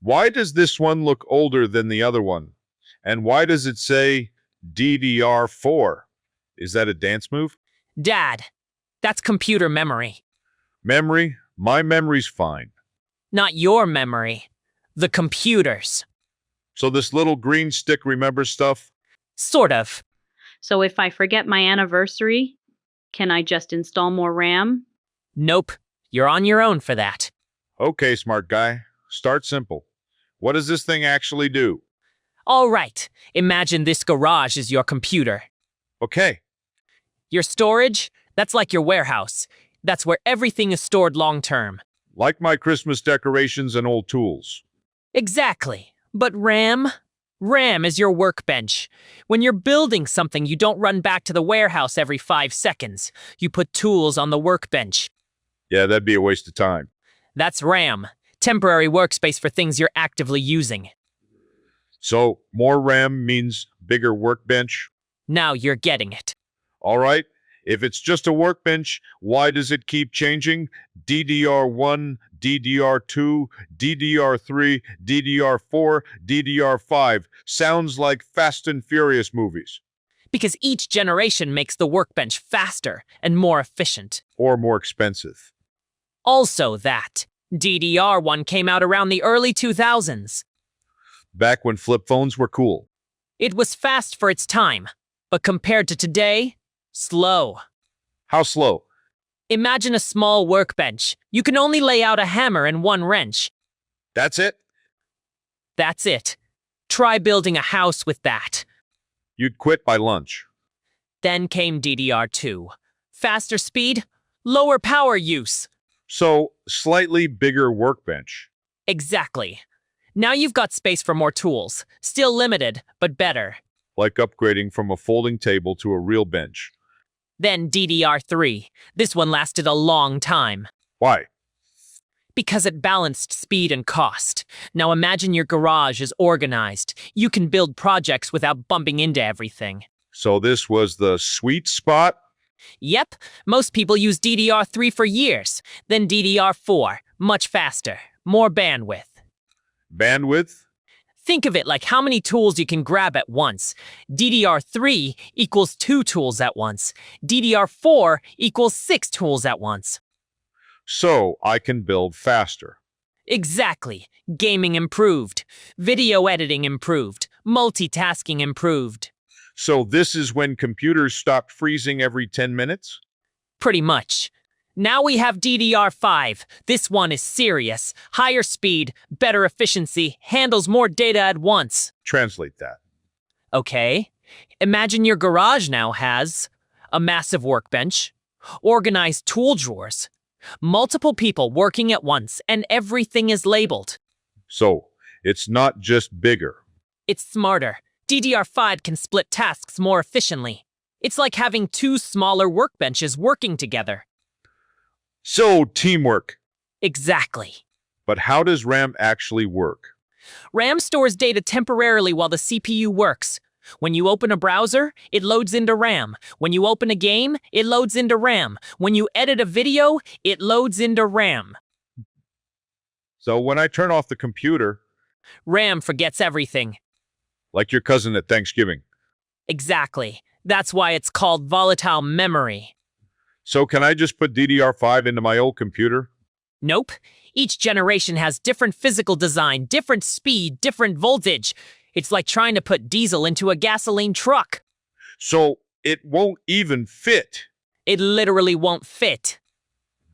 Why does this one look older than the other one? And why does it say DDR4? Is that a dance move? Dad, that's computer memory. Memory? My memory's fine. Not your memory. The computer's. So this little green stick remembers stuff? Sort of. So if I forget my anniversary, can I just install more RAM? Nope. You're on your own for that. Okay, smart guy. Start simple. What does this thing actually do? All right. Imagine this garage is your computer. Okay. Your storage? That's like your warehouse. That's where everything is stored long term. Like my Christmas decorations and old tools. Exactly. But RAM? RAM is your workbench. When you're building something, you don't run back to the warehouse every 5 seconds. You put tools on the workbench. Yeah, that'd be a waste of time. That's RAM. Temporary workspace for things you're actively using. So, more RAM means bigger workbench? Now you're getting it. All right. If it's just a workbench, why does it keep changing? DDR1, DDR2, DDR3, DDR4, DDR5. Sounds like Fast and Furious movies. Because each generation makes the workbench faster and more efficient. Or more expensive. Also that, DDR1 came out around the early 2000s. Back when flip phones were cool. It was fast for its time, but compared to today, slow. How slow? Imagine a small workbench. You can only lay out a hammer and one wrench. That's it? That's it. Try building a house with that. You'd quit by lunch. Then came DDR2. Faster speed, lower power use. So, slightly bigger workbench. Exactly. Now you've got space for more tools. Still limited, but better. Like upgrading from a folding table to a real bench. Then DDR3. This one lasted a long time. Why? Because it balanced speed and cost. Now imagine your garage is organized. You can build projects without bumping into everything. So this was the sweet spot? Yep, most people use DDR3 for years. Then DDR4, much faster, more bandwidth. Bandwidth? Think of it like how many tools you can grab at once. DDR3 equals 2 tools at once. DDR4 equals 6 tools at once. So I can build faster. Exactly. Gaming improved. Video editing improved. Multitasking improved. So this is when computers stopped freezing every 10 minutes? Pretty much. Now we have DDR5. This one is serious. Higher speed, better efficiency, handles more data at once. Translate that. Okay. Imagine your garage now has a massive workbench, organized tool drawers, multiple people working at once, and everything is labeled. So it's not just bigger. It's smarter. DDR5 can split tasks more efficiently. It's like having 2 smaller workbenches working together. So teamwork. Exactly. But how does RAM actually work? RAM stores data temporarily while the CPU works. When you open a browser, it loads into RAM. When you open a game, it loads into RAM. When you edit a video, it loads into RAM. So when I turn off the computer, RAM forgets everything. like your cousin at Thanksgiving. Exactly. That's why it's called volatile memory. So can I just put DDR5 into my old computer? Nope. Each generation has different physical design, different speed, different voltage. It's like trying to put diesel into a gasoline truck. So it won't even fit. It literally won't fit.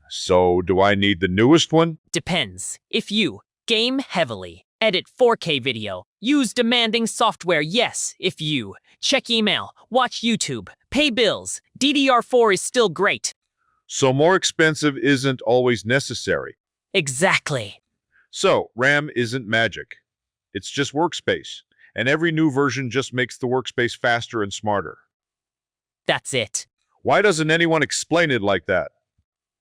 So do I need the newest one? Depends. If you game heavily, edit 4K video, use demanding software, yes. If you check email, watch YouTube, pay bills, DDR4 is still great. So more expensive isn't always necessary. Exactly. So RAM isn't magic. It's just workspace. And every new version just makes the workspace faster and smarter. That's it. Why doesn't anyone explain it like that?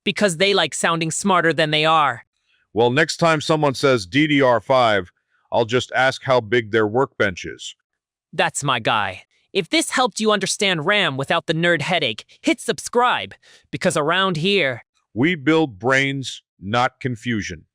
Because they like sounding smarter than they are. Well, next time someone says DDR5, I'll just ask how big their workbench is. That's my guy. If this helped you understand RAM without the nerd headache, hit subscribe. Because around here, We build brains, not confusion.